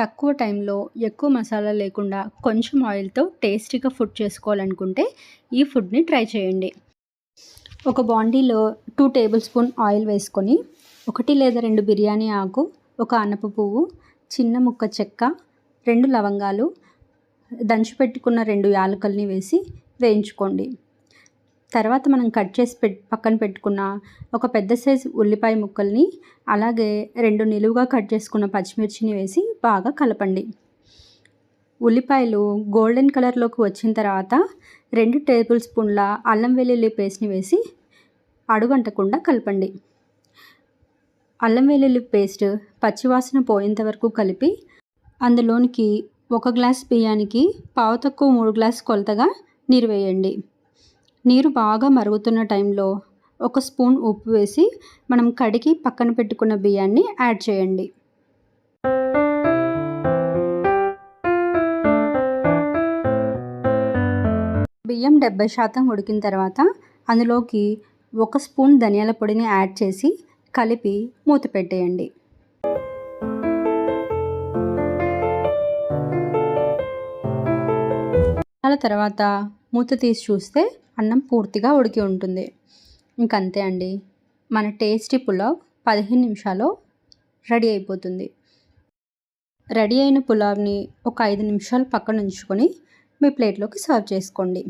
తక్కువ టైంలో ఎక్కువ మసాలా లేకుండా కొంచెం ఆయిల్తో టేస్టీగా ఫుడ్ చేసుకోవాలనుకుంటే ఈ ఫుడ్ని ట్రై చేయండి. ఒక బాండీలో 2 టేబుల్ స్పూన్ ఆయిల్ వేసుకొని 1 లేదా 2 బిర్యానీ ఆకు, 1 అనప పువ్వు, చిన్న ముక్క చెక్క, 2 లవంగాలు, దంచి పెట్టుకున్న 2 యాలకుల్ని వేసి వేయించుకోండి. తర్వాత మనం కట్ చేసి పక్కన పెట్టుకున్న ఒక పెద్ద సైజు ఉల్లిపాయ ముక్కల్ని, అలాగే 2 నిలువుగా కట్ చేసుకున్న పచ్చిమిర్చిని వేసి బాగా కలపండి. ఉల్లిపాయలు గోల్డెన్ కలర్లోకి వచ్చిన తర్వాత 2 టేబుల్ స్పూన్ల అల్లం వెల్లుల్లి పేస్ట్ని వేసి అడుగంటకుండా కలపండి. అల్లం వెల్లుల్లి పేస్ట్ పచ్చివాసన పోయేంత వరకు కలిపి అందులోనికి 1 గ్లాస్ బియ్యానికి పావు తక్కువ 3 గ్లాస్ కొలతగా నీరు వేయండి. నీరు బాగా మరుగుతున్న టైంలో 1 స్పూన్ ఉప్పు వేసి మనం కడిగి పక్కన పెట్టుకున్న బియ్యాన్ని యాడ్ చేయండి. బియ్యం 70% ఉడికిన తర్వాత అందులోకి 1 స్పూన్ ధనియాల పొడిని యాడ్ చేసి కలిపి మూత పెట్టేయండి. తర్వాత మూత తీసి చూస్తే అన్నం పూర్తిగా ఉడికి ఉంటుంది. ఇంకంతే అండి, మన టేస్టీ పులావ్ 15 నిమిషాల్లో రెడీ అయిపోతుంది. రెడీ అయిన పులావ్ని ఒక 5 నిమిషాలు పక్కన ఉంచుకొని మీ ప్లేట్లోకి సర్వ్ చేసుకోండి.